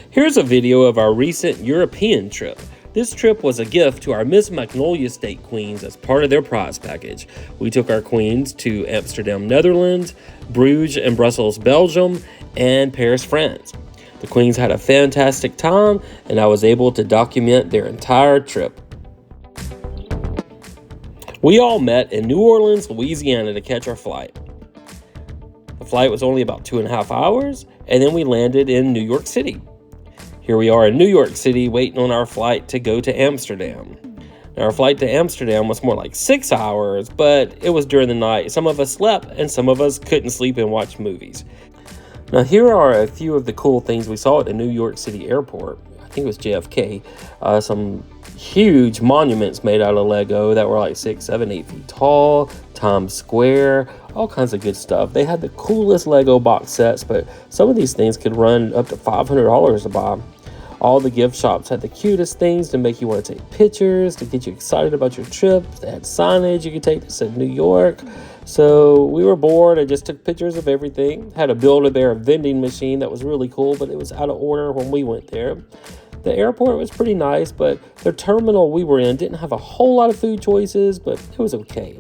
Here's a video of our recent European trip. This trip was a gift to our Miss Magnolia State queens as part of their prize package. We took our queens to Amsterdam, Netherlands, Bruges and Brussels, Belgium, and Paris, France. The queens had a fantastic time, and I was able to document their entire trip. We all met in New Orleans, Louisiana to catch our flight. The flight was only about 2.5 hours, and then we landed in New York City. Here we are in New York City waiting on our flight to go to Amsterdam. Now, our flight to Amsterdam was more like 6 hours, but it was during the night. Some of us slept and some of us couldn't sleep and watch movies. Now, here are a few of the cool things we saw at the New York City airport. I think it was JFK. Some huge monuments made out of Lego that were like 6, 7, 8 feet tall. Times Square, all kinds of good stuff. They had the coolest Lego box sets, but some of these things could run up to $500 to buy. All the gift shops had the cutest things to make you want to take pictures, to get you excited about your trip. They had signage you could take that said New York. So we were bored. I just took pictures of everything. Had a Build-A-Bear vending machine that was really cool, but it was out of order when we went there. The airport was pretty nice, but the terminal we were in didn't have a whole lot of food choices, but it was okay.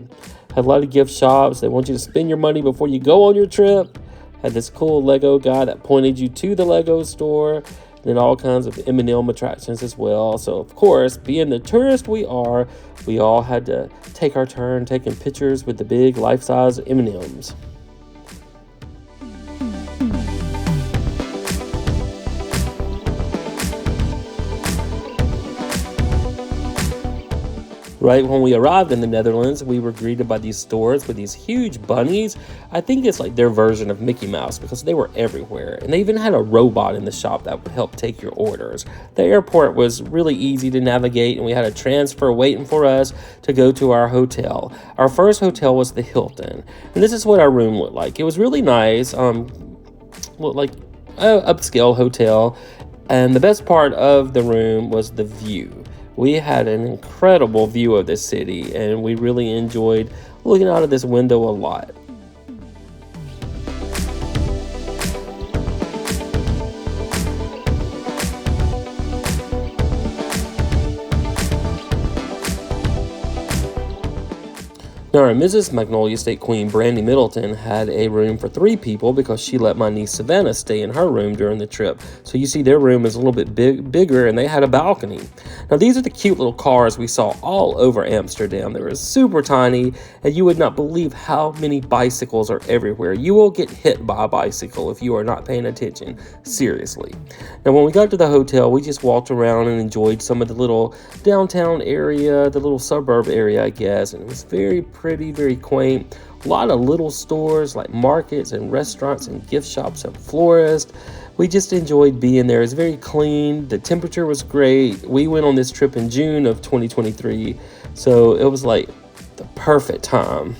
Had a lot of gift shops. They want you to spend your money before you go on your trip. Had this cool Lego guy that pointed you to the Lego store. And all kinds of M&M attractions as well. So, of course, being the tourist we are, we all had to take our turn taking pictures with the big life-size M&Ms. Right when we arrived in the Netherlands, we were greeted by these stores with these huge bunnies. I think it's like their version of Mickey Mouse because they were everywhere. And they even had a robot in the shop that would help take your orders. The airport was really easy to navigate, and we had a transfer waiting for us to go to our hotel. Our first hotel was the Hilton. And this is what our room looked like. It was really nice, looked like an upscale hotel. And the best part of the room was the view. We had an incredible view of the city, and we really enjoyed looking out of this window a lot. Now, our Mrs. Magnolia State Queen, Brandy Middleton, had a room for 3 people because she let my niece Savannah stay in her room during the trip. So you see their room is a little bit bigger, and they had a balcony. Now, these are the cute little cars we saw all over Amsterdam. They were super tiny, and you would not believe how many bicycles are everywhere. You will get hit by a bicycle if you are not paying attention. Seriously. Now, when we got to the hotel, we just walked around and enjoyed some of the little downtown area, the little suburb area, I guess, and it was very pretty, very quaint. A lot of little stores like markets and restaurants and gift shops and florists. We just enjoyed being there. It's very clean. The temperature was great. We went on this trip in June of 2023, so it was like the perfect time.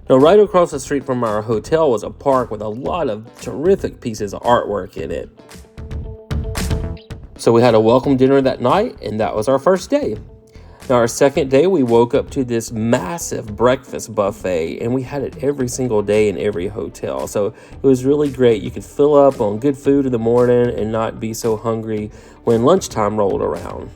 Now, right across the street from our hotel was a park with a lot of terrific pieces of artwork in it. So we had a welcome dinner that night, and that was our first day. Now, our second day, we woke up to this massive breakfast buffet, and we had it every single day in every hotel. So it was really great. You could fill up on good food in the morning and not be so hungry when lunchtime rolled around.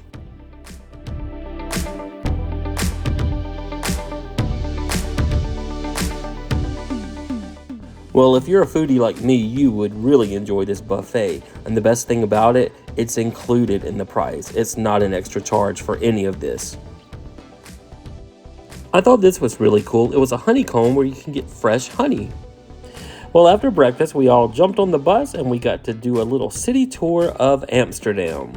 Well, if you're a foodie like me, you would really enjoy this buffet. And the best thing about it It's included in the price. It's not an extra charge for any of this. I thought this was really cool. It was a honeycomb where you can get fresh honey. Well, after breakfast, we all jumped on the bus and we got to do a little city tour of Amsterdam.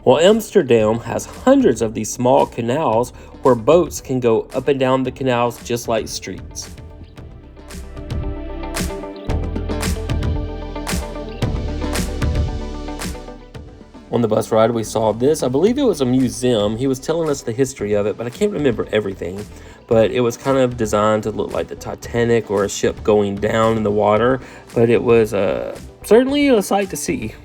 Well, Amsterdam has hundreds of these small canals where boats can go up and down the canals just like streets. On the bus ride, we saw this. I believe it was a museum. He was telling us the history of it, but I can't remember everything. But it was kind of designed to look like the Titanic or a ship going down in the water. But it was certainly a sight to see.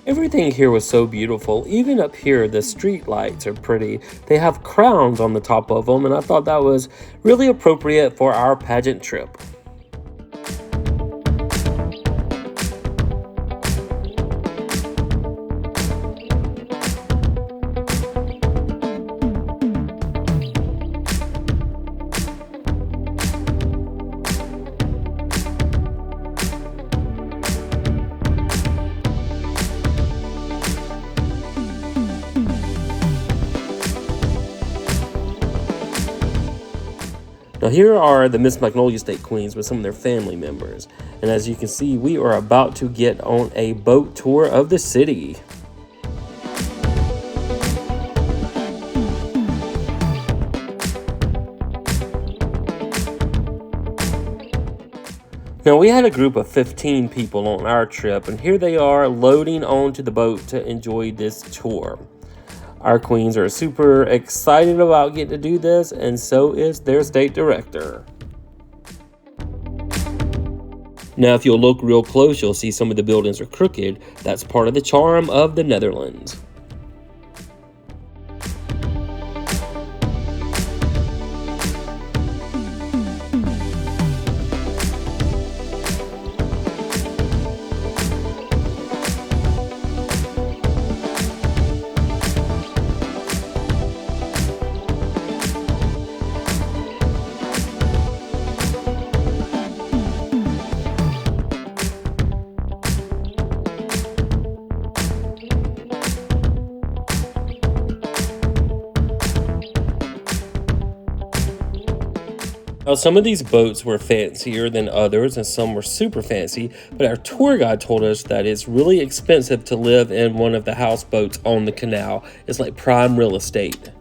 Everything here was so beautiful. Even up here, the street lights are pretty. They have crowns on the top of them, and I thought that was really appropriate for our pageant trip. Now here are the Miss Magnolia State Queens with some of their family members. And as you can see, we are about to get on a boat tour of the city. Now we had a group of 15 people on our trip, and here they are loading onto the boat to enjoy this tour. Our queens are super excited about getting to do this, and so is their state director. Now, if you'll look real close, you'll see some of the buildings are crooked. That's part of the charm of the Netherlands. Now, some of these boats were fancier than others and some were super fancy, but our tour guide told us that it's really expensive to live in one of the houseboats on the canal. It's like prime real estate.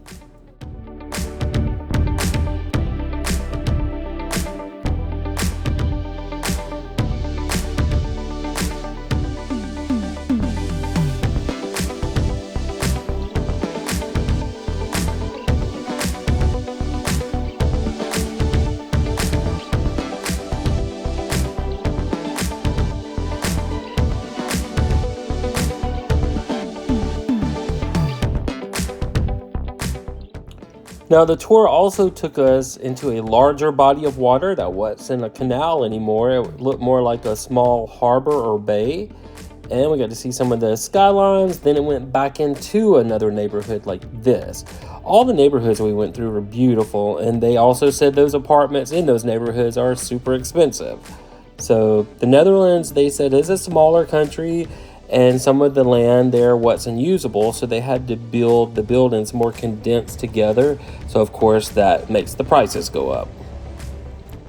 Now, the tour also took us into a larger body of water that wasn't a canal anymore. It looked more like a small harbor or bay. And we got to see some of the skylines. Then it went back into another neighborhood like this. All the neighborhoods we went through were beautiful. And they also said those apartments in those neighborhoods are super expensive. So the Netherlands, they said, is a smaller country. And some of the land there wasn't usable, so they had to build the buildings more condensed together. So of course that makes the prices go up.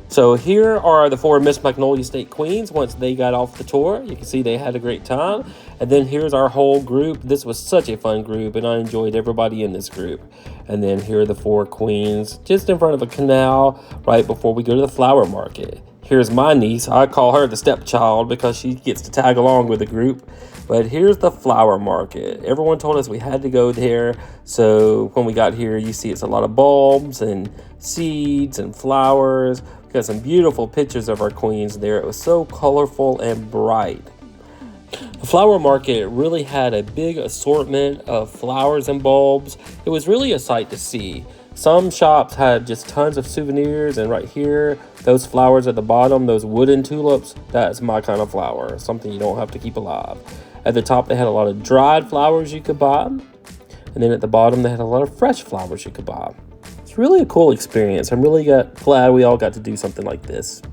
So here are the 4 Miss Magnolia State Queens once they got off the tour. You can see they had a great time. And then here's our whole group. This was such a fun group, and I enjoyed everybody in this group. And then here are the 4 queens just in front of a canal right before we go to the flower market. Here's my niece. I call her the stepchild because she gets to tag along with the group. But here's the flower market. Everyone told us we had to go there. So when we got here, you see it's a lot of bulbs and seeds and flowers. We got some beautiful pictures of our queens there. It was so colorful and bright. The flower market really had a big assortment of flowers and bulbs. It was really a sight to see. Some shops had just tons of souvenirs, and right here, those flowers at the bottom, those wooden tulips, that's my kind of flower, something you don't have to keep alive. At the top, they had a lot of dried flowers you could buy, and then at the bottom, they had a lot of fresh flowers you could buy. It's It's really a cool experience. I'm really glad we all got to do something like this.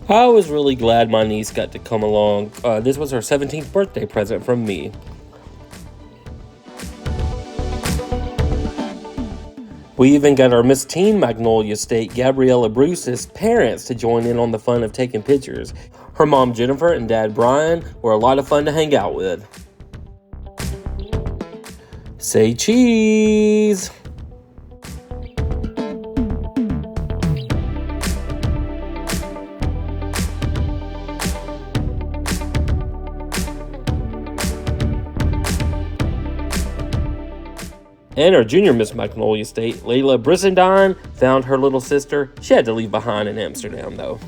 I was really glad my niece got to come along. This was her 17th birthday present from me. We even got our Miss Teen Magnolia State, Gabriella Bruce's parents to join in on the fun of taking pictures. Her mom Jennifer and dad Brian were a lot of fun to hang out with. Say cheese! And our junior Miss Magnolia State, Layla Brissendine, found her little sister. She had to leave behind in Amsterdam, though.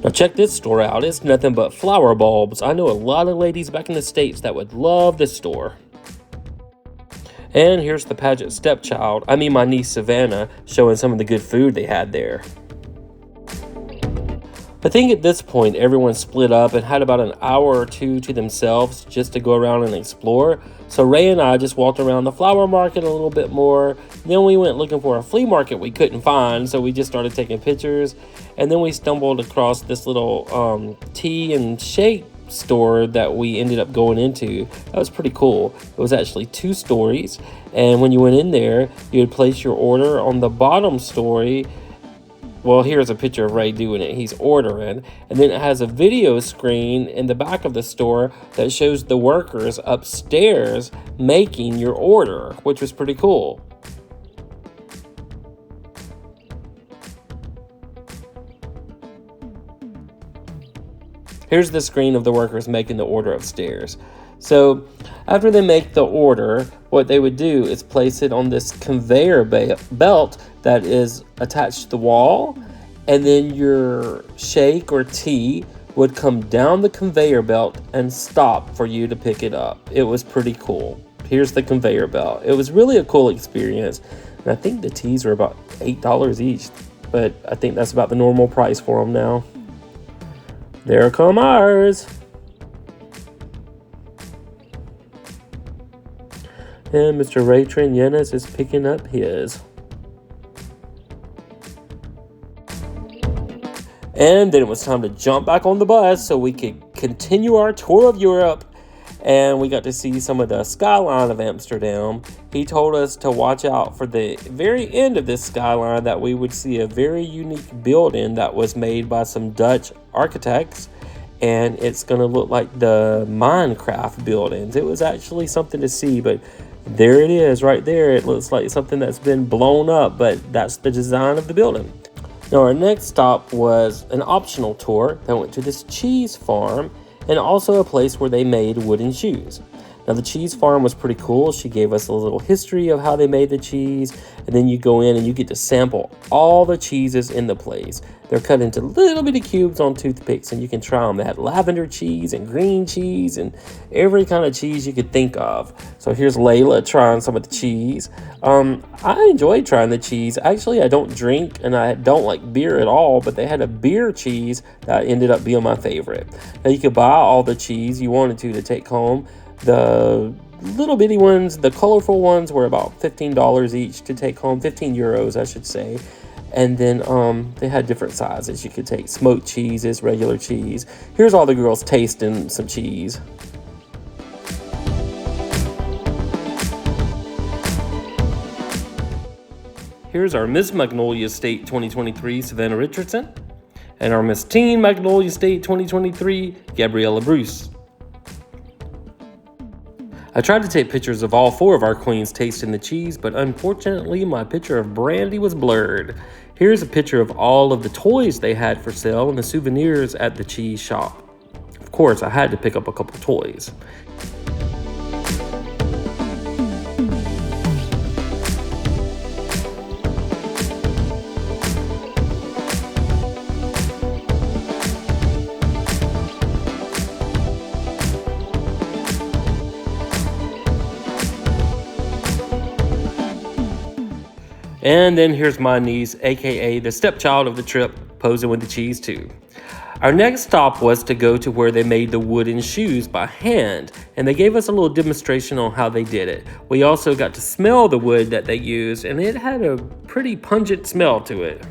Now check this store out. It's nothing but flower bulbs. I know a lot of ladies back in the States that would love this store. And here's the pageant stepchild, my niece Savannah, showing some of the good food they had there. I think at this point everyone split up and had about an hour or two to themselves just to go around and explore. So Ray and I just walked around the flower market a little bit more. Then we went looking for a flea market we couldn't find, so we just started taking pictures. And then we stumbled across this little tea and shake store that we ended up going into. That was pretty cool. It was actually 2 stories, and when you went in there, you would place your order on the bottom story. Well, here's a picture of Ray doing it. He's ordering, and then it has a video screen in the back of the store that shows the workers upstairs making your order, which was pretty cool. Here's the screen of the workers making the order upstairs. So after they make the order, what they would do is place it on this conveyor belt that is attached to the wall, and then your shake or tea would come down the conveyor belt and stop for you to pick it up. It was pretty cool. Here's the conveyor belt. It was really a cool experience, and I think the teas were about $8 each, but I think that's about the normal price for them now. There come ours. And Mr. Ray Yenes is picking up his. And then it was time to jump back on the bus so we could continue our tour of Europe. And we got to see some of the skyline of Amsterdam. He told us to watch out for the very end of this skyline that we would see a very unique building that was made by some Dutch architects. And it's going to look like the Minecraft buildings. It was actually something to see, but there it is right there. It looks like something that's been blown up, but that's the design of the building. Now our next stop was an optional tour that went to this cheese farm and also a place where they made wooden shoes. Now the cheese farm was pretty cool. She gave us a little history of how they made the cheese, and then you go in and you get to sample all the cheeses in the place. They're cut into little bitty cubes on toothpicks, and you can try them. They had lavender cheese and green cheese and every kind of cheese you could think of. So here's Layla trying some of the cheese. I enjoyed trying the cheese. Actually, I don't drink and I don't like beer at all, but they had a beer cheese that ended up being my favorite. Now you could buy all the cheese you wanted to take home. The little bitty ones, the colorful ones, were about $15 each to take home, 15 euros, I should say. And then they had different sizes. You could take smoked cheeses, regular cheese. Here's all the girls tasting some cheese. Here's our Miss Magnolia State 2023, Savannah Richardson, and our Miss Teen Magnolia State 2023, Gabriella Bruce. I tried to take pictures of all 4 of our queens tasting the cheese, but unfortunately my picture of Brandy was blurred. Here's a picture of all of the toys they had for sale and the souvenirs at the cheese shop. Of course, I had to pick up a couple toys. And then here's my niece, aka the stepchild of the trip, posing with the cheese too. Our next stop was to go to where they made the wooden shoes by hand, and they gave us a little demonstration on how they did it. We also got to smell the wood that they used, and it had a pretty pungent smell to it.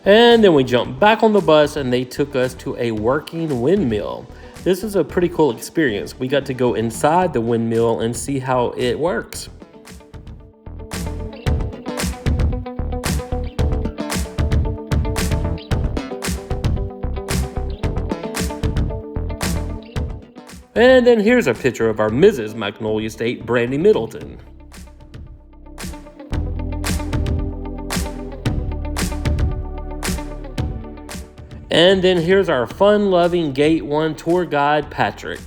And then we jumped back on the bus and they took us to a working windmill. This is a pretty cool experience. We got to go inside the windmill and see how it works. And then here's a picture of our Mrs. Magnolia State, Brandy Middleton. And then here's our fun-loving Gate 1 tour guide, Patrick.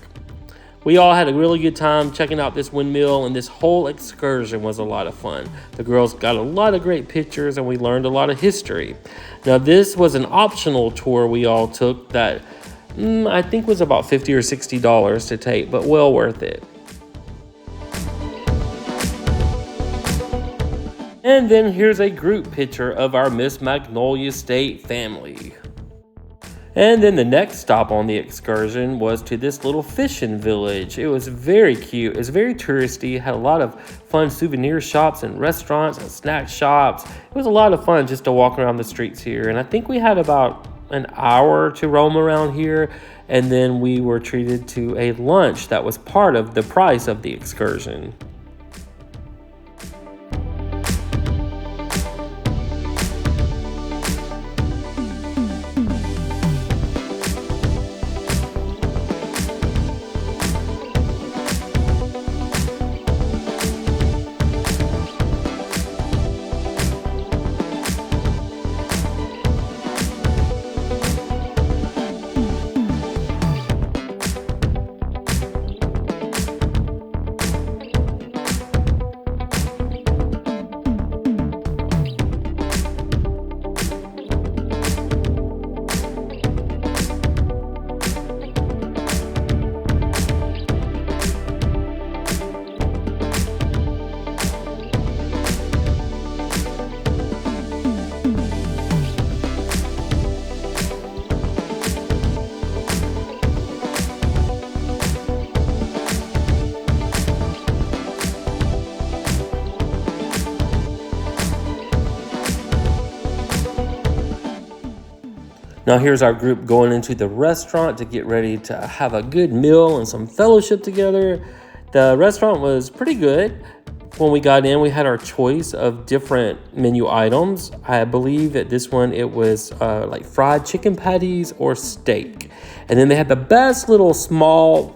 We all had a really good time checking out this windmill, and this whole excursion was a lot of fun. The girls got a lot of great pictures, and we learned a lot of history. Now, this was an optional tour we all took that I think was about $50 or $60 to take, but well worth it. And then here's a group picture of our Miss Magnolia State family. And then the next stop on the excursion was to this little fishing village. It was very cute. It was very touristy. Had a lot of fun souvenir shops and restaurants and snack shops. It was a lot of fun just to walk around the streets here. And I think we had about an hour to roam around here. And then we were treated to a lunch that was part of the price of the excursion. Now here's our group going into the restaurant to get ready to have a good meal and some fellowship together. The restaurant was pretty good. When we got in, we had our choice of different menu items. I believe at this one, it was like fried chicken patties or steak. And then they had the best little small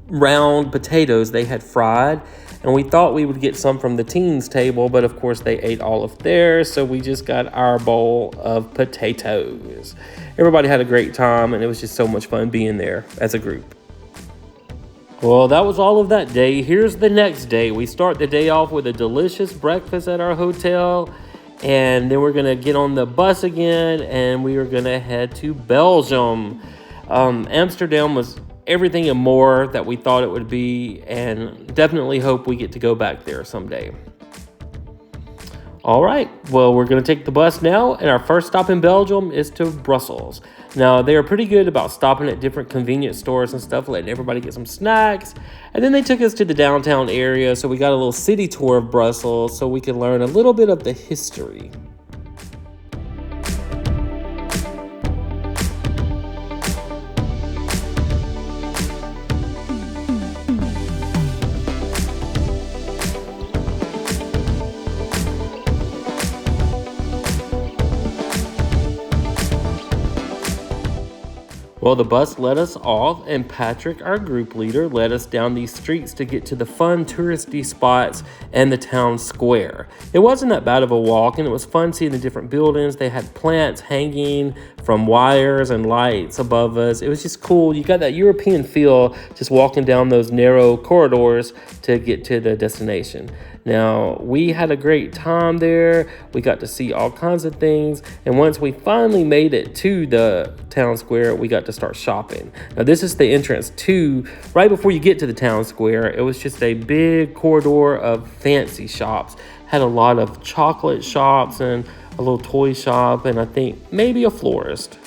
round potatoes they had fried. And we thought we would get some from the teens table, but of course they ate all of theirs. So we just got our bowl of potatoes. Everybody had a great time, and it was just so much fun being there as a group. Well, that was all of that day. Here's the next day. We start the day off with a delicious breakfast at our hotel, and then we're gonna get on the bus again, and we are gonna head to Belgium. Amsterdam was everything and more that we thought it would be, and definitely hope we get to go back there someday. All right, well, we're going to take the bus now, and our first stop in Belgium is to Brussels. Now, they are pretty good about stopping at different convenience stores and stuff, letting everybody get some snacks. And then they took us to the downtown area, so we got a little city tour of Brussels so we could learn a little bit of the history. Well, the bus let us off, and Patrick, our group leader, led us down these streets to get to the fun touristy spots and the town square. It wasn't that bad of a walk, and it was fun seeing the different buildings. They had plants hanging from wires and lights above us. It was just cool. You got that European feel just walking down those narrow corridors to get to the destination. Now, we had a great time there. We got to see all kinds of things. And once we finally made it to the town square, we got to start shopping. Now, this is the entrance to, right before you get to the town square, it was just a big corridor of fancy shops. Had a lot of chocolate shops and a little toy shop, and I think maybe a florist.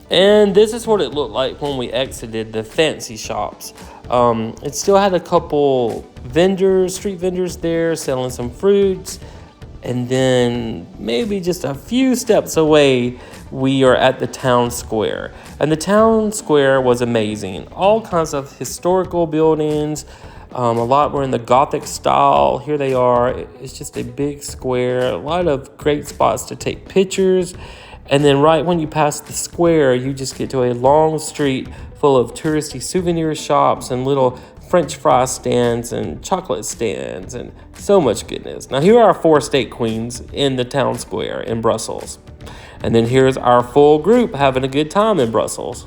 And this is what it looked like when we exited the fancy shops. It still had a couple street vendors there selling some fruits. And then maybe just a few steps away, we are at the town square. And the town square was amazing. All kinds of historical buildings. A lot were in the Gothic style. Here they are. It's just a big square. A lot of great spots to take pictures. And then right when you pass the square, you just get to a long street full of touristy souvenir shops and little French fry stands and chocolate stands and so much goodness. Now, here are our 4 state queens in the town square in Brussels. And then here's our full group having a good time in Brussels.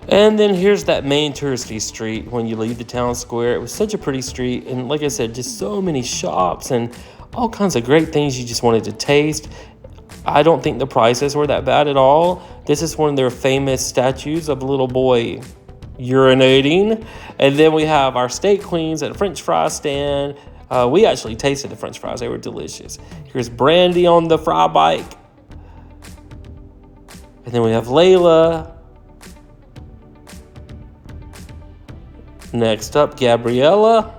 And then here's that main touristy street when you leave the town square. It was such a pretty street. And like I said, just so many shops and all kinds of great things you just wanted to taste. I don't think the prices were that bad at all. This is one of their famous statues of a little boy urinating. And then we have our state queens at a French fry stand. We actually tasted the French fries. They were delicious. Here's Brandy on the fry bike. And then we have Layla. Next up, Gabriella.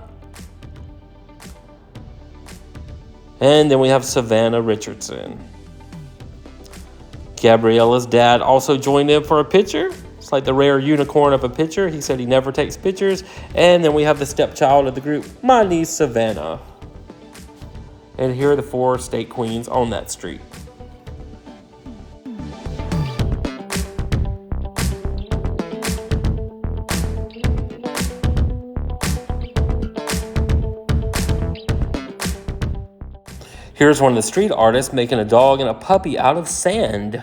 And then we have Savannah Richardson. Gabriella's dad also joined in for a picture. It's like the rare unicorn of a picture. He said he never takes pictures. And then we have the stepchild of the group, my niece, Savannah. And here are the 4 state queens on that street. Here's one of the street artists making a dog and a puppy out of sand.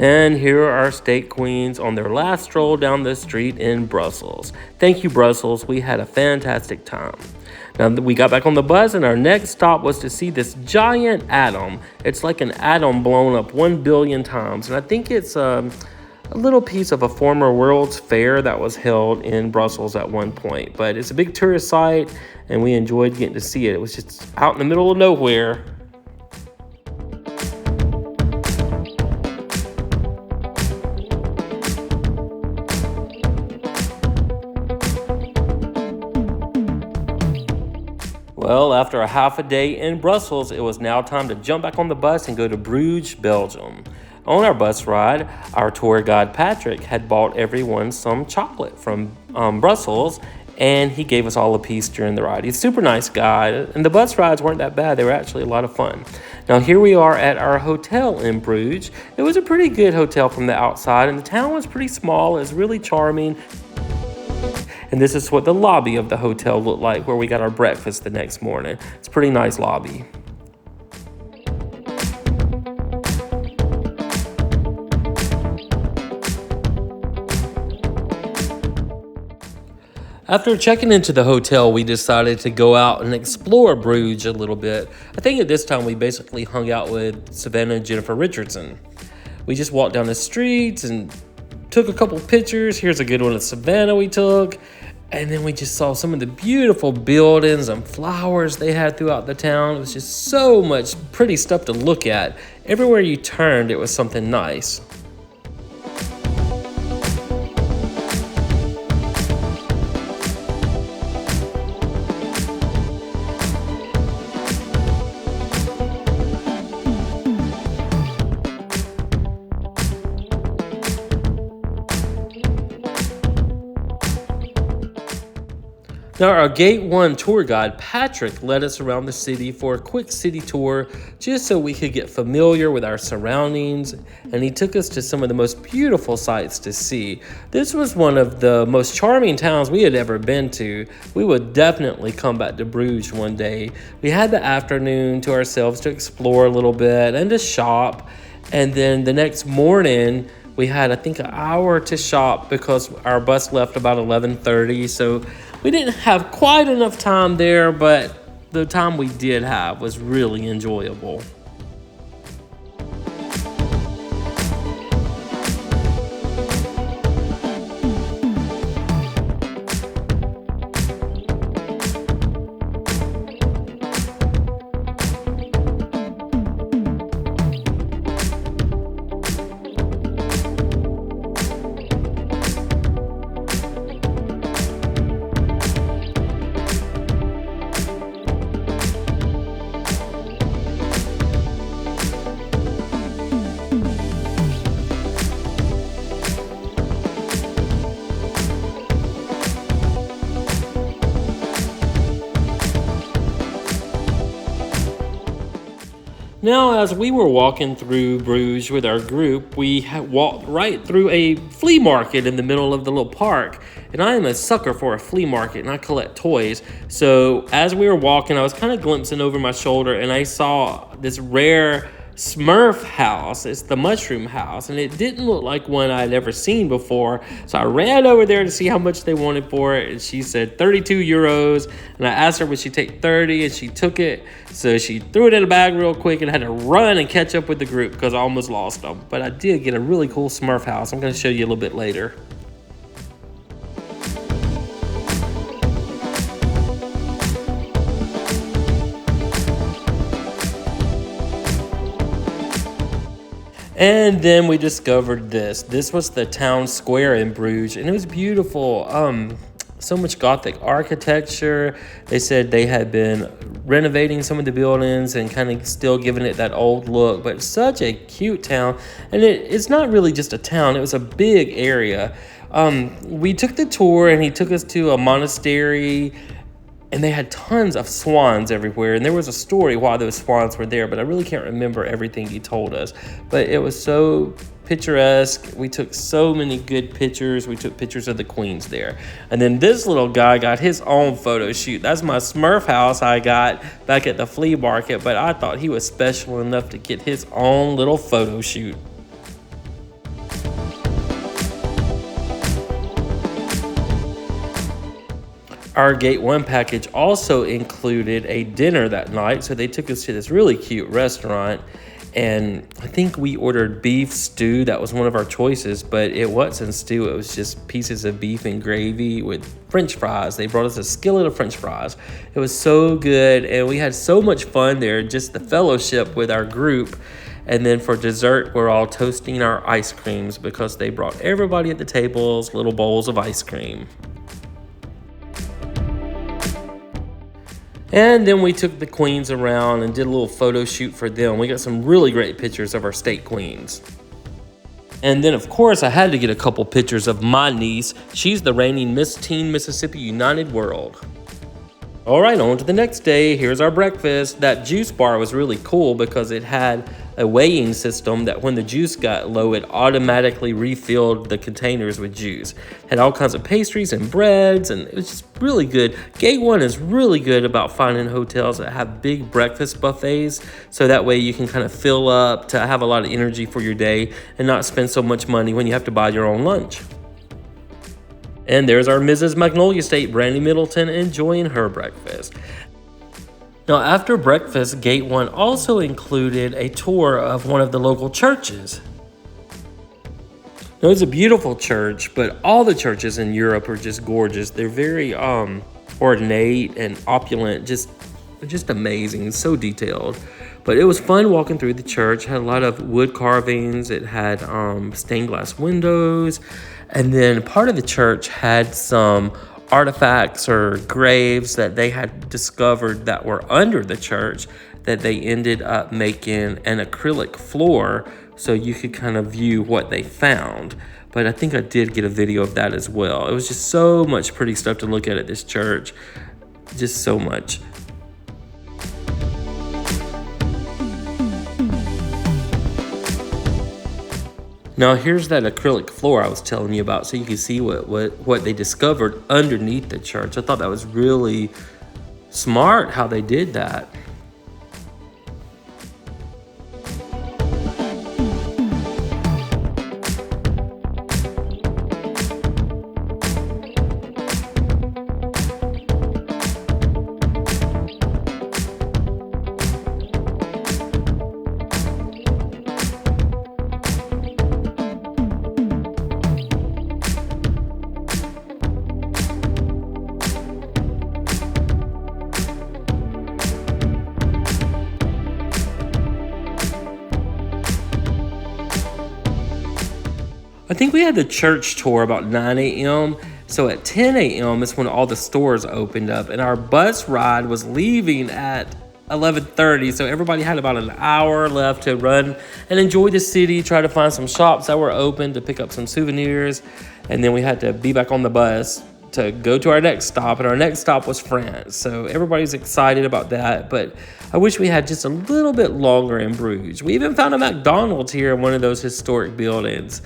And here are our state queens on their last stroll down the street in Brussels. Thank you, Brussels. We had a fantastic time. Now, we got back on the bus, and our next stop was to see this giant atom. It's like an atom blown up 1 billion times. And I think it's a little piece of a former World's Fair that was held in Brussels at one point. But it's a big tourist site, and we enjoyed getting to see it. It was just out in the middle of nowhere. Well, after a half a day in Brussels, it was now time to jump back on the bus and go to Bruges, Belgium. On our bus ride, our tour guide Patrick had bought everyone some chocolate from Brussels, and he gave us all a piece during the ride. He's a super nice guy, and the bus rides weren't that bad. They were actually a lot of fun. Now here we are at our hotel in Bruges. It was a pretty good hotel from the outside, and the town was pretty small. It was really charming. And this is what the lobby of the hotel looked like, where we got our breakfast the next morning. It's a pretty nice lobby. After checking into the hotel, we decided to go out and explore Bruges a little bit. I think at this time we basically hung out with Savannah and Jennifer Richardson. We just walked down the streets and took a couple pictures. Here's a good one of Savannah we took. And then we just saw some of the beautiful buildings and flowers they had throughout the town. It was just so much pretty stuff to look at. Everywhere you turned, it was something nice. Now, our Gate 1 tour guide, Patrick, led us around the city for a quick city tour just so we could get familiar with our surroundings, and he took us to some of the most beautiful sights to see. This was one of the most charming towns we had ever been to. We would definitely come back to Bruges one day. We had the afternoon to ourselves to explore a little bit and to shop, and then the next morning, we had, I think, an hour to shop because our bus left about 11:30, so we didn't have quite enough time there, but the time we did have was really enjoyable. Now, as we were walking through Bruges with our group, we walked right through a flea market in the middle of the little park. And I am a sucker for a flea market, and I collect toys. So as we were walking, I was kind of glimpsing over my shoulder, and I saw this rare Smurf house. It's the mushroom house, and it didn't look like one I'd ever seen before. So I ran over there to see how much they wanted for it, and she said 32 euros. And I asked her would she take 30, and she took it. So she threw it in a bag real quick and had to run and catch up with the group because I almost lost them. But I did get a really cool Smurf house. I'm going to show you a little bit later. And then we discovered this. This was the town square in Bruges, and it was beautiful. So much Gothic architecture. They said they had been renovating some of the buildings and kind of still giving it that old look, but it's such a cute town. And it's not really just a town, it was a big area. We took the tour, and he took us to a monastery, and they had tons of swans everywhere. And there was a story why those swans were there, but I really can't remember everything he told us. But it was so picturesque. We took so many good pictures. We took pictures of the queens there. And then this little guy got his own photo shoot. That's my Smurf house I got back at the flea market, but I thought he was special enough to get his own little photo shoot. Our Gate 1 package also included a dinner that night, so they took us to this really cute restaurant, and I think we ordered beef stew. That was one of our choices, but it wasn't stew. It was just pieces of beef and gravy with French fries. They brought us a skillet of French fries. It was so good, and we had so much fun there, just the fellowship with our group. And then for dessert, we're all toasting our ice creams because they brought everybody at the tables little bowls of ice cream. And then we took the queens around and did a little photo shoot for them. We got some really great pictures of our state queens. And then, of course, I had to get a couple pictures of my niece. She's the reigning Miss Teen Mississippi United World. All right, on to the next day. Here's our breakfast. That juice bar was really cool because it had a weighing system that when the juice got low, it automatically refilled the containers with juice. Had all kinds of pastries and breads, and it was just really good. Gate 1 is really good about finding hotels that have big breakfast buffets, so that way you can kind of fill up to have a lot of energy for your day and not spend so much money when you have to buy your own lunch. And there's our Mrs. Magnolia State, Brandy Middleton, enjoying her breakfast. Now, after breakfast, Gate 1 also included a tour of one of the local churches. Now, it's a beautiful church, but all the churches in Europe are just gorgeous. They're very ornate and opulent, just amazing, so detailed. But it was fun walking through the church. It had a lot of wood carvings. It had stained glass windows. And then part of the church had some artifacts or graves that they had discovered that were under the church that they ended up making an acrylic floor so you could kind of view what they found. But I think I did get a video of that as well. It was just so much pretty stuff to look at this church. Just so much. Now here's that acrylic floor I was telling you about so you can see what they discovered underneath the church. I thought that was really smart how they did that. I think we had the church tour about 9 a.m. So at 10 a.m. is when all the stores opened up, and our bus ride was leaving at 11:30. So everybody had about an hour left to run and enjoy the city, try to find some shops that were open to pick up some souvenirs. And then we had to be back on the bus to go to our next stop, and our next stop was France. So everybody's excited about that, but I wish we had just a little bit longer in Bruges. We even found a McDonald's here in one of those historic buildings.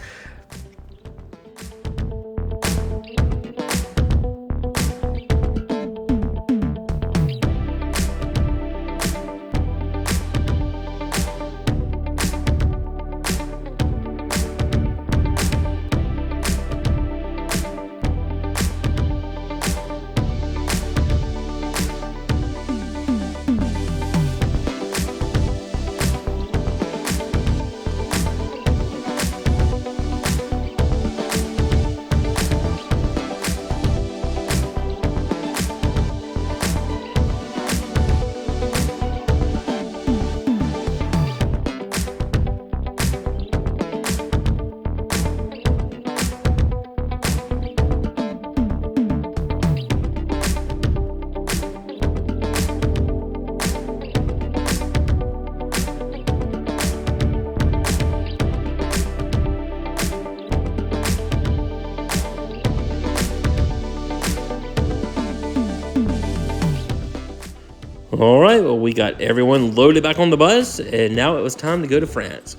All right, well, we got everyone loaded back on the bus, and now it was time to go to France.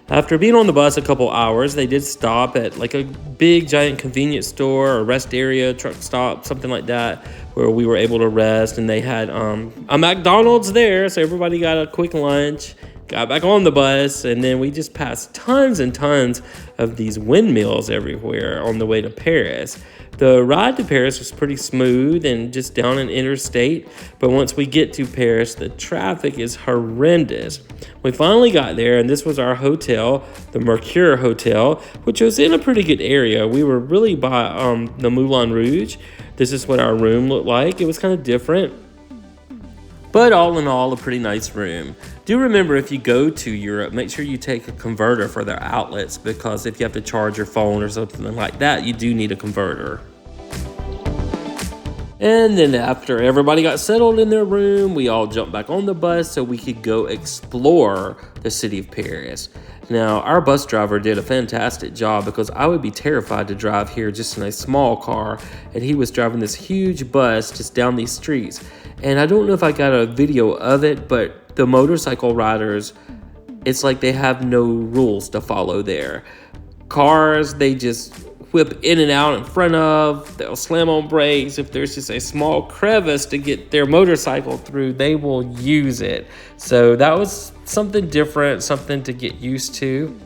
After being on the bus a couple hours, they did stop at like a big giant convenience store or rest area, truck stop, something like that, where we were able to rest. And they had a McDonald's there, so everybody got a quick lunch, got back on the bus, and then we just passed tons and tons of these windmills everywhere on the way to Paris. The ride to Paris was pretty smooth and just down an interstate, but once we get to Paris, the traffic is horrendous. We finally got there, and this was our hotel, the Mercure Hotel, which was in a pretty good area. We were really by the Moulin Rouge. This is what our room looked like. It was kind of different, but all in all, a pretty nice room. Do remember, if you go to Europe, make sure you take a converter for their outlets, because if you have to charge your phone or something like that, you do need a converter. And then after everybody got settled in their room, we all jumped back on the bus so we could go explore the city of Paris. Now, our bus driver did a fantastic job because I would be terrified to drive here just in a small car, and he was driving this huge bus just down these streets. And I don't know if I got a video of it, but the motorcycle riders, it's like they have no rules to follow there. Cars, they just whip in and out in front of, they'll slam on brakes. If there's just a small crevice to get their motorcycle through, they will use it. So that was something different, something to get used to.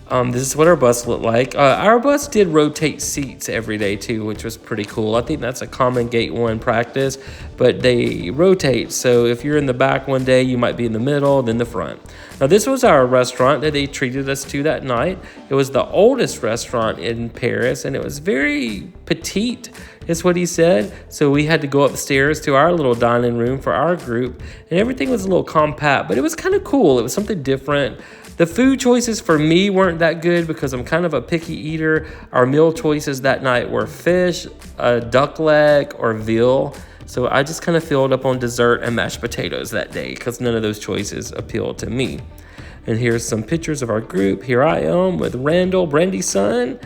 This is what our bus looked like. Our bus did rotate seats every day too, which was pretty cool. I think that's a common Gate 1 practice, but they rotate. So if you're in the back one day, you might be in the middle, then the front. Now this was our restaurant that they treated us to that night. It was the oldest restaurant in Paris, and it was very petite, is what he said. So we had to go upstairs to our little dining room for our group, and everything was a little compact, but it was kind of cool. It was something different. The food choices for me weren't that good because I'm kind of a picky eater. Our meal choices that night were fish, a duck leg, or veal. So I just kind of filled up on dessert and mashed potatoes that day because none of those choices appealed to me. And here's some pictures of our group. Here I am with Randall, Brandy's son.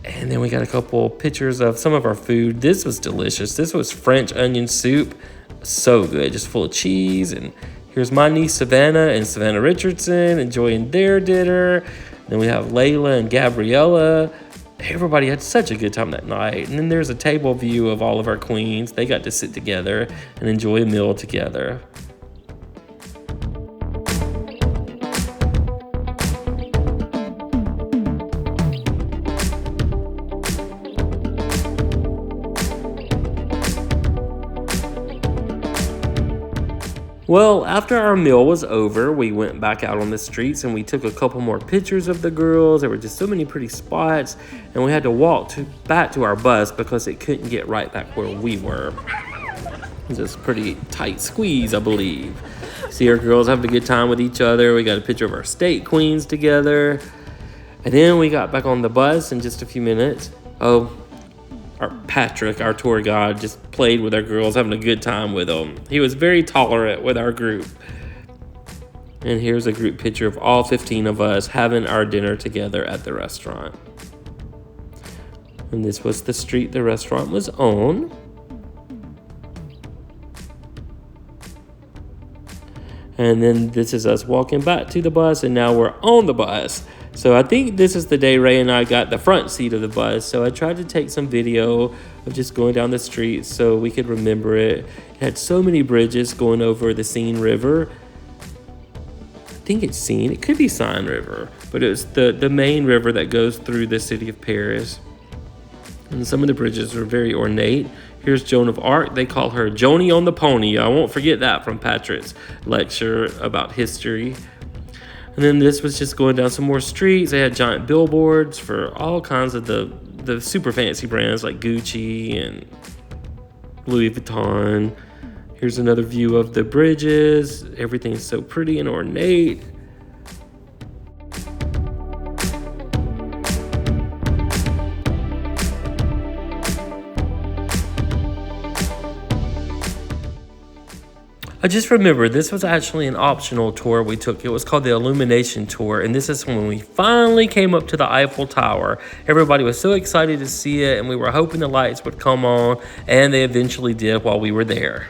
And then we got a couple pictures of some of our food. This was delicious. This was French onion soup. So good, just full of cheese. And here's my niece Savannah and Savannah Richardson enjoying their dinner. Then we have Layla and Gabriella. Everybody had such a good time that night. And then there's a table view of all of our queens. They got to sit together and enjoy a meal together. Well, after our meal was over, we went back out on the streets and we took a couple more pictures of the girls. There were just so many pretty spots, and we had to walk back to our bus because it couldn't get right back where we were. It was just a pretty tight squeeze, I believe. See our girls having a good time with each other. We got a picture of our state queens together. And then we got back on the bus in just a few minutes. Patrick, our tour guide, just played with our girls, having a good time with them. He was very tolerant with our group. And here's a group picture of all 15 of us having our dinner together at the restaurant. And this was the street the restaurant was on. And then this is us walking back to the bus, and now we're on the bus. So I think this is the day Ray and I got the front seat of the bus. So I tried to take some video of just going down the street so we could remember it. It had so many bridges going over the Seine River. I think it's Seine. It could be Seine River, but it was the main river that goes through the city of Paris. And some of the bridges were very ornate. Here's Joan of Arc. They call her Joni on the Pony. I won't forget that from Patrick's lecture about history. And then this was just going down some more streets. They had giant billboards for all kinds of the super fancy brands like Gucci and Louis Vuitton. Here's another view of the bridges. Everything's so pretty and ornate. I just remembered this was actually an optional tour we took. It was called the Illumination Tour, and this is when we finally came up to the Eiffel Tower. Everybody was so excited to see it, and we were hoping the lights would come on, and they eventually did while we were there.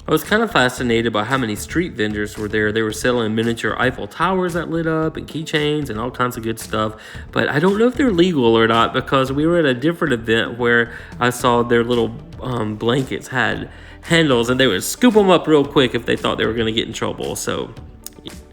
I was kind of fascinated by how many street vendors were there. They were selling miniature Eiffel Towers that lit up and keychains and all kinds of good stuff. But I don't know if they're legal or not because we were at a different event where I saw their little blankets had handles and they would scoop them up real quick if they thought they were going to get in trouble. So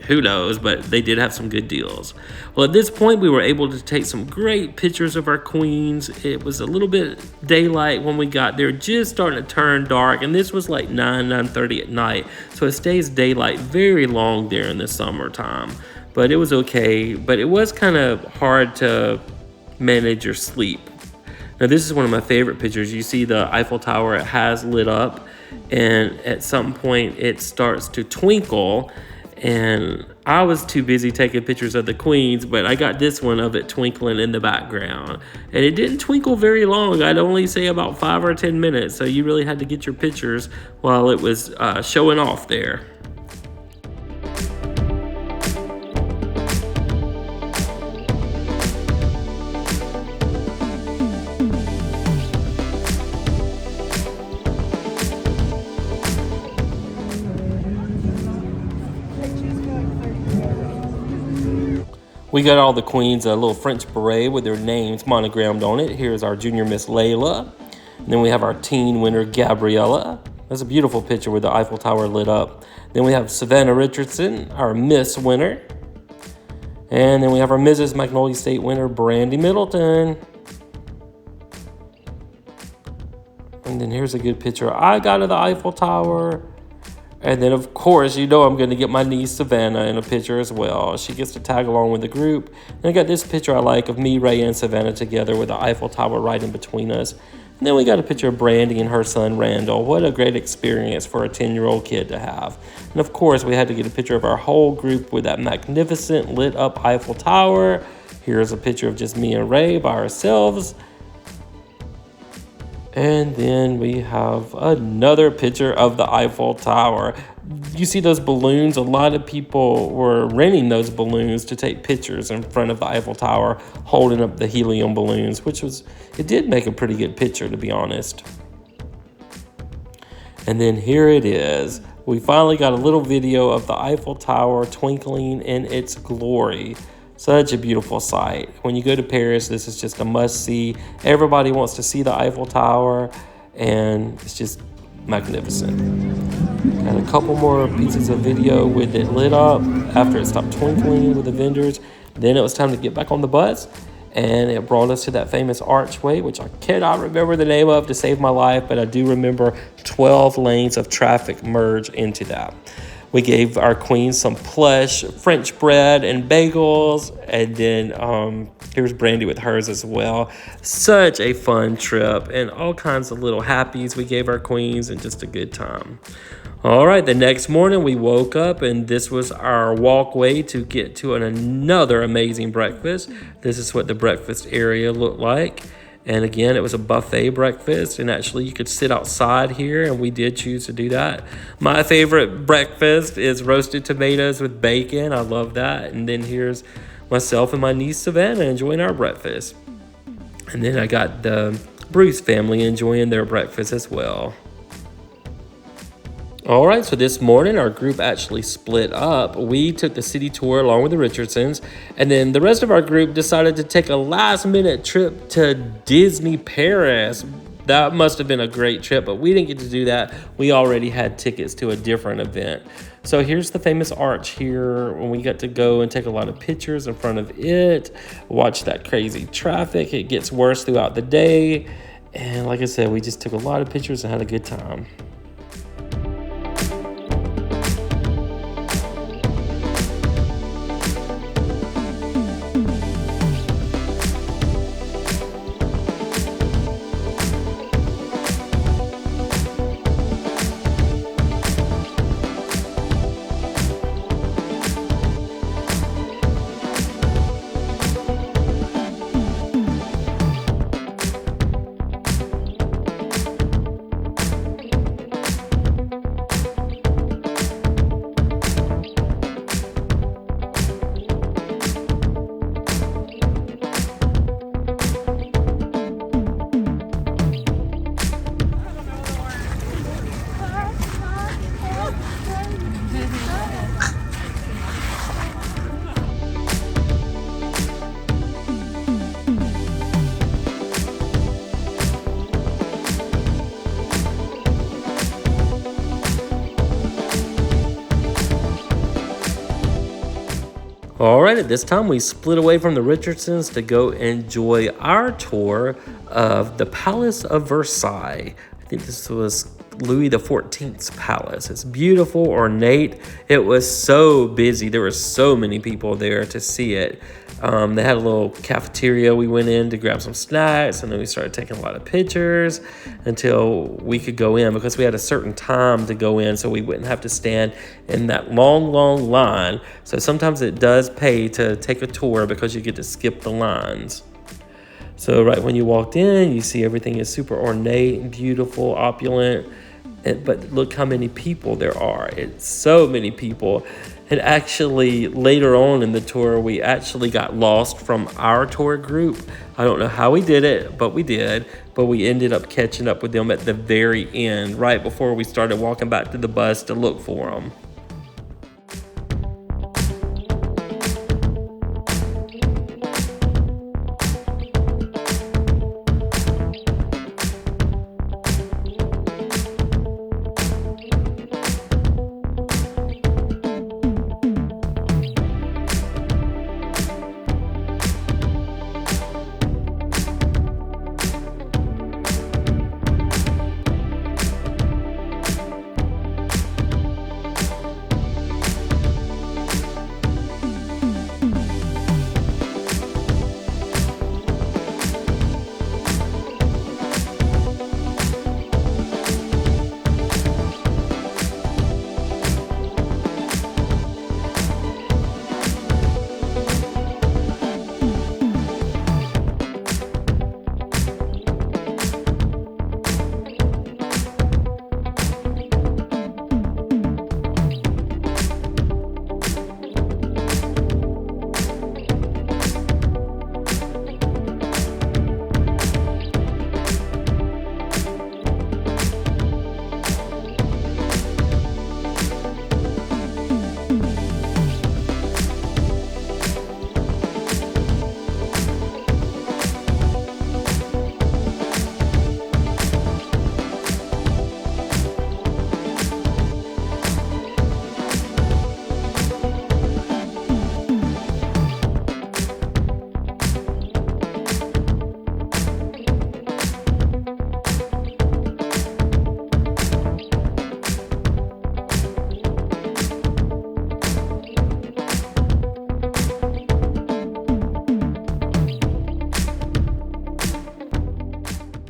who knows, but they did have some good deals. Well, at this point, we were able to take some great pictures of our queens. It was a little bit daylight when we got there, just starting to turn dark, and this was like 9:30 at night, so it stays daylight very long there in the summertime. But it was okay, but it was kind of hard to manage your sleep. Now, this is one of my favorite pictures. You see the Eiffel Tower, it has lit up, and at some point it starts to twinkle, and I was too busy taking pictures of the queens, but I got this one of it twinkling in the background. And it didn't twinkle very long. I'd only say about 5 or 10 minutes. So you really had to get your pictures while it was showing off there. We got all the queens a little French beret with their names monogrammed on it. Here's our junior Miss Layla. And then we have our teen winner, Gabriella. That's a beautiful picture with the Eiffel Tower lit up. Then we have Savannah Richardson, our Miss winner. And then we have our Mrs. Magnolia State winner, Brandy Middleton. And then here's a good picture I got of the Eiffel Tower. And then, of course, you know I'm going to get my niece Savannah in a picture as well. She gets to tag along with the group. And I got this picture I like of me, Ray, and Savannah together with the Eiffel Tower right in between us. And then we got a picture of Brandy and her son, Randall. What a great experience for a 10-year-old kid to have. And, of course, we had to get a picture of our whole group with that magnificent lit-up Eiffel Tower. Here's a picture of just me and Ray by ourselves. And then we have another picture of the Eiffel Tower. You see those balloons? A lot of people were renting those balloons to take pictures in front of the Eiffel Tower, holding up the helium balloons, it did make a pretty good picture, to be honest. And then here it is. We finally got a little video of the Eiffel Tower twinkling in its glory. Such a beautiful sight. When you go to Paris, this is just a must-see. Everybody wants to see the Eiffel Tower, and it's just magnificent. Got a couple more pieces of video with it lit up after it stopped twinkling with the vendors. Then it was time to get back on the bus, and it brought us to that famous archway, which I cannot remember the name of to save my life, but I do remember 12 lanes of traffic merge into that. We gave our queen some plush French bread and bagels. And then here's Brandy with hers as well. Such a fun trip and all kinds of little happies we gave our queens and just a good time. All right, the next morning we woke up and this was our walkway to get to another amazing breakfast. This is what the breakfast area looked like. And again, it was a buffet breakfast, and actually you could sit outside here, and we did choose to do that. My favorite breakfast is roasted tomatoes with bacon. I love that. And then here's myself and my niece Savannah enjoying our breakfast. And then I got the Bruce family enjoying their breakfast as well. All right, so this morning our group actually split up. We took the city tour along with the Richardsons, and then the rest of our group decided to take a last-minute trip to Disney Paris. That must have been a great trip, but we didn't get to do that. We already had tickets to a different event. So here's the famous arch here, when we got to go and take a lot of pictures in front of it, watch that crazy traffic. It gets worse throughout the day, and like I said, we just took a lot of pictures and had a good time. All right, at this time we split away from the Richardsons to go enjoy our tour of the Palace of Versailles. I think this was Louis XIV's palace. It's beautiful, ornate. It was so busy. There were so many people there to see it. They had a little cafeteria. We went in to grab some snacks, and then we started taking a lot of pictures until we could go in, because we had a certain time to go in so we wouldn't have to stand in that long line. So sometimes it does pay to take a tour because you get to skip the lines. So right when you walked in, you see everything is super ornate and beautiful, opulent. But look how many people there are. It's so many people. And actually, later on in the tour, we actually got lost from our tour group. I don't know how we did it, but we did. But we ended up catching up with them at the very end, right before we started walking back to the bus to look for them.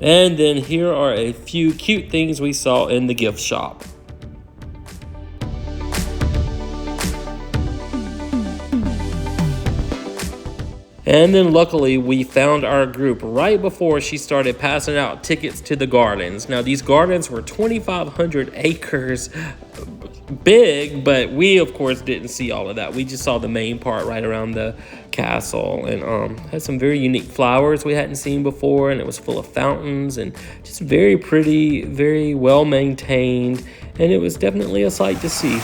And then here are a few cute things we saw in the gift shop. And then luckily we found our group right before she started passing out tickets to the gardens. Now these gardens were 2,500 acres big, but we of course didn't see all of that. We just saw the main part right around the castle, and had some very unique flowers we hadn't seen before, and it was full of fountains and just very pretty, very well maintained, and it was definitely a sight to see.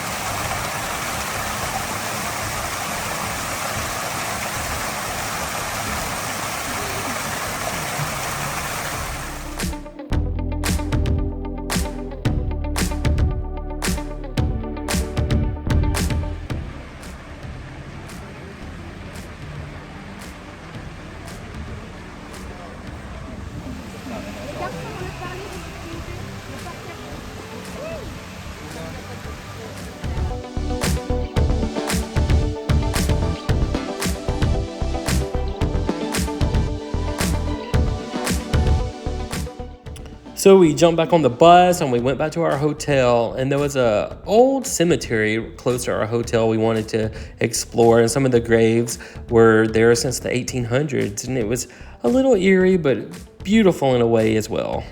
So we jumped back on the bus and we went back to our hotel, and there was a old cemetery close to our hotel we wanted to explore, and some of the graves were there since the 1800s, and it was a little eerie but beautiful in a way as well.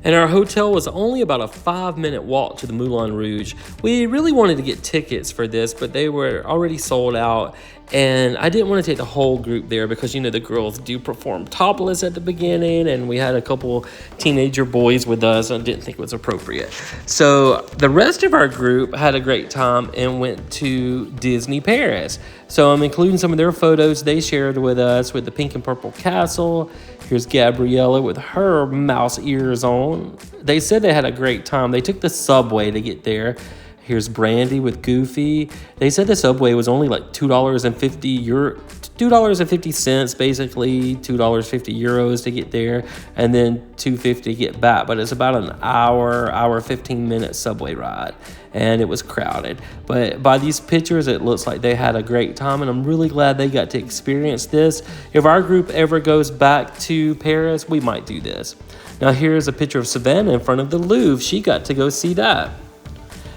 And our hotel was only about a 5-minute walk to the Moulin Rouge. We really wanted to get tickets for this, but they were already sold out. And I didn't want to take the whole group there because, you know, the girls do perform topless at the beginning, and we had a couple teenager boys with us, and I didn't think it was appropriate. So the rest of our group had a great time and went to Disney Paris. So I'm including some of their photos they shared with us with the pink and purple castle. Here's Gabriella with her mouse ears on. They said they had a great time. They took the subway to get there. Here's Brandy with Goofy. They said the subway was only like $2.50 $2.50, basically €2.50 to get there, and then $2.50 to get back. But it's about an hour 15-minute subway ride, and it was crowded. But by these pictures, it looks like they had a great time, and I'm really glad they got to experience this. If our group ever goes back to Paris, we might do this. Now here's a picture of Savannah in front of the Louvre. She got to go see that.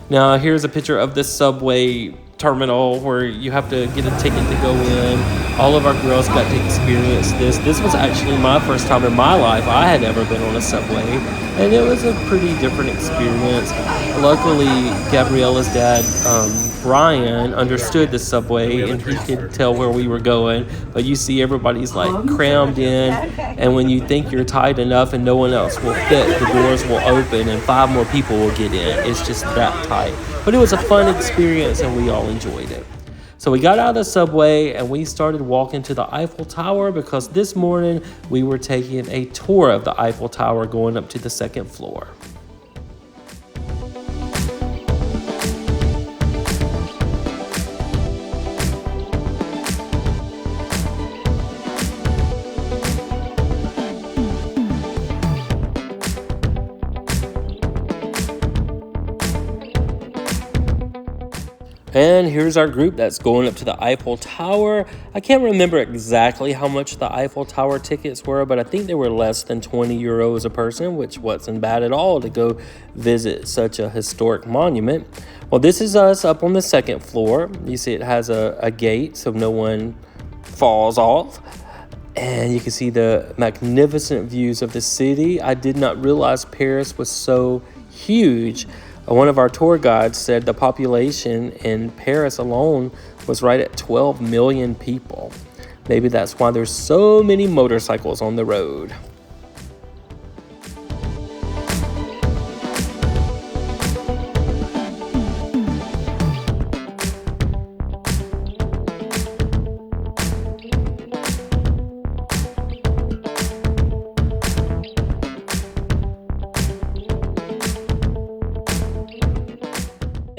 Now here's a picture of the subway terminal where you have to get a ticket to go in. All of our girls got to experience this. This was actually my first time in my life I had ever been on a subway, and it was a pretty different experience. Luckily, Gabriella's dad, Brian, understood the subway, and he could tell where we were going. But you see everybody's like crammed in, and when you think you're tight enough and no one else will fit, the doors will open and 5 more people will get in. It's just that tight. But it was a fun experience, and we all enjoyed it. So we got out of the subway and we started walking to the Eiffel Tower, because this morning we were taking a tour of the Eiffel Tower going up to the 2nd floor. And here's our group that's going up to the Eiffel Tower. I can't remember exactly how much the Eiffel Tower tickets were, but I think they were less than €20 a person, which wasn't bad at all to go visit such a historic monument. Well, this is us up on the 2nd floor. You see it has a gate so no one falls off. And you can see the magnificent views of the city. I did not realize Paris was so huge. One of our tour guides said the population in Paris alone was right at 12 million people. Maybe that's why there's so many motorcycles on the road.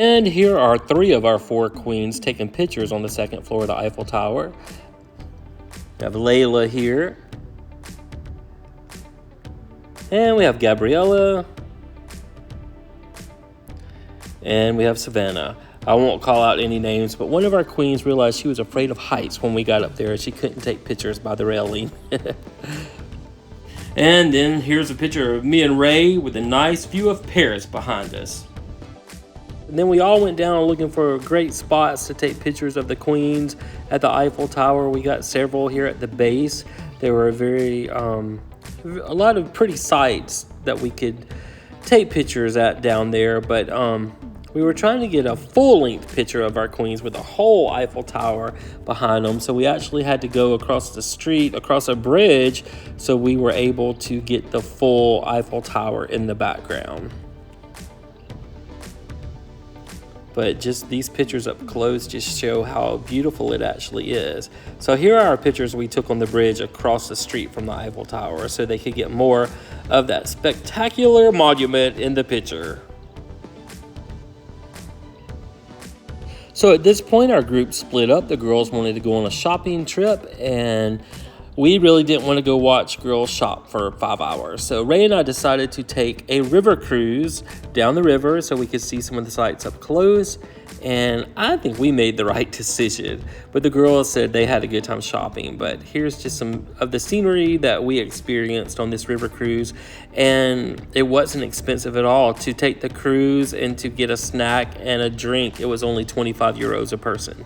And here are 3 of our 4 queens taking pictures on the 2nd floor of the Eiffel Tower. We have Layla here. And we have Gabriella. And we have Savannah. I won't call out any names, but one of our queens realized she was afraid of heights when we got up there. She couldn't take pictures by the railing. And then here's a picture of me and Ray with a nice view of Paris behind us. And then we all went down looking for great spots to take pictures of the queens at the Eiffel Tower. We got several here at the base. There were a lot of pretty sights that we could take pictures at down there, but we were trying to get a full-length picture of our queens with the whole Eiffel Tower behind them. So we actually had to go across the street, across a bridge, so we were able to get the full Eiffel Tower in the background. But just these pictures up close just show how beautiful it actually is. So here are our pictures we took on the bridge across the street from the Eiffel Tower, so they could get more of that spectacular monument in the picture. So at this point, our group split up. The girls wanted to go on a shopping trip, and we really didn't want to go watch girls shop for 5 hours. So Ray and I decided to take a river cruise down the river so we could see some of the sights up close. And I think we made the right decision. But the girls said they had a good time shopping. But here's just some of the scenery that we experienced on this river cruise. And it wasn't expensive at all. To take the cruise and to get a snack and a drink, it was only €25 a person.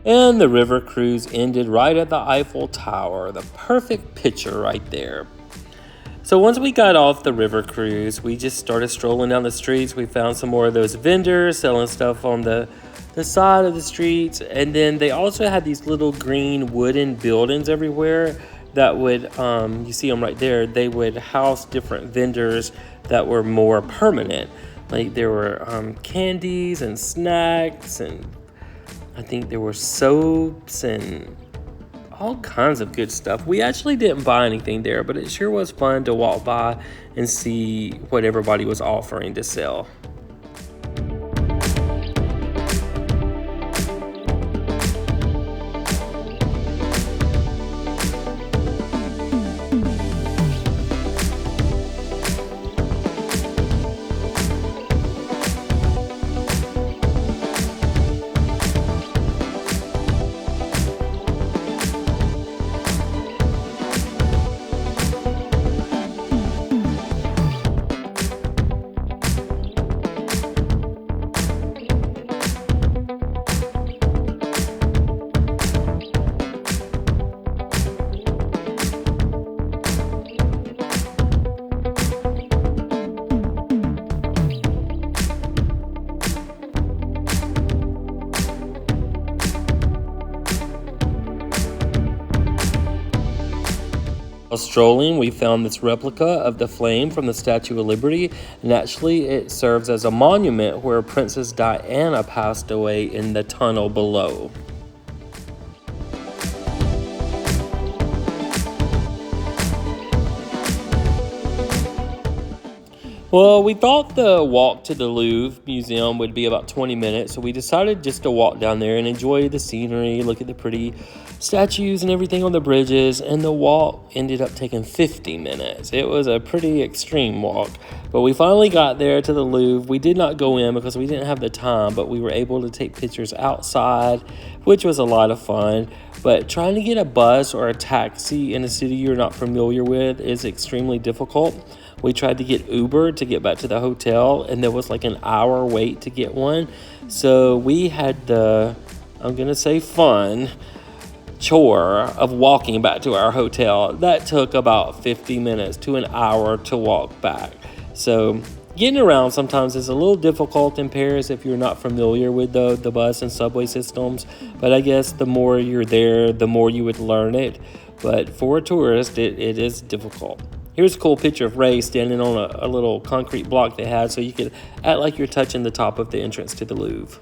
And the river cruise ended right at the Eiffel Tower, the perfect picture right there. So once we got off the river cruise, we just started strolling down the streets. We found some more of those vendors selling stuff on the side of the streets. And then they also had these little green wooden buildings everywhere that would, you see them right there, they would house different vendors that were more permanent. Like there were candies and snacks, and I think there were soaps and all kinds of good stuff. We actually didn't buy anything there, but it sure was fun to walk by and see what everybody was offering to sell. While strolling, we found this replica of the flame from the Statue of Liberty, and actually it serves as a monument where Princess Diana passed away in the tunnel below. Well, we thought the walk to the Louvre Museum would be about 20 minutes, so we decided just to walk down there and enjoy the scenery, look at the pretty statues and everything on the bridges, and the walk ended up taking 50 minutes. It was a pretty extreme walk, but we finally got there to the Louvre. We did not go in because we didn't have the time, but we were able to take pictures outside, which was a lot of fun. But trying to get a bus or a taxi in a city you're not familiar with is extremely difficult. We tried to get Uber to get back to the hotel, and there was like an hour wait to get one. So we had the, I'm going to say fun, chore of walking back to our hotel. That took about 50 minutes to an hour to walk back. So getting around sometimes is a little difficult in Paris if you're not familiar with the bus and subway systems. But I guess the more you're there, the more you would learn it. But for a tourist, it is difficult. Here's a cool picture of Ray standing on a little concrete block they had so you could act like you're touching the top of the entrance to the Louvre.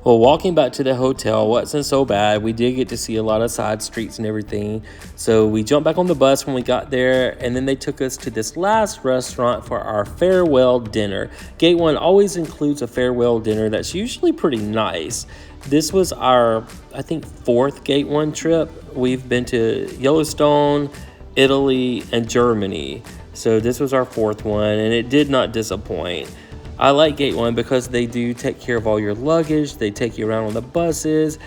Well, walking back to the hotel wasn't so bad. We did get to see a lot of side streets and everything. So we jumped back on the bus when we got there, and then they took us to this last restaurant for our farewell dinner. Gate 1 always includes a farewell dinner that's usually pretty nice. This was our, I think, 4th Gate 1 trip. We've been to Yellowstone, Italy, and Germany. So this was our 4th one, and it did not disappoint. I like Gate 1 because they do take care of all your luggage. They take you around on the buses.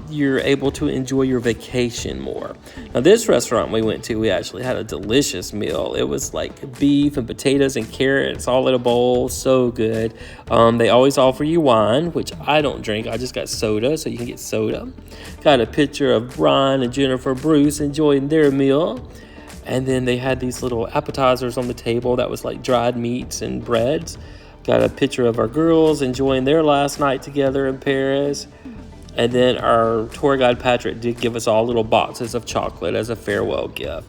You're able to enjoy your vacation more. Now, this restaurant we went to, we actually had a delicious meal. It was like beef and potatoes and carrots all in a bowl. So good. They always offer you wine, which I don't drink. I just got soda, so you can get soda. Got a picture of Brian and Jennifer Bruce enjoying their meal. And then they had these little appetizers on the table that was like dried meats and breads. Got a picture of our girls enjoying their last night together in Paris. And then our tour guide, Patrick, did give us all little boxes of chocolate as a farewell gift.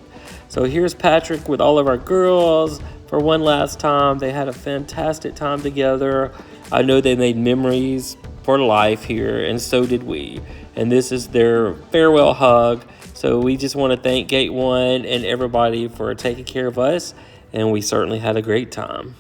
So here's Patrick with all of our girls for one last time. They had a fantastic time together. I know they made memories for life here, and so did we. And this is their farewell hug. So we just want to thank Gate 1 and everybody for taking care of us, and we certainly had a great time.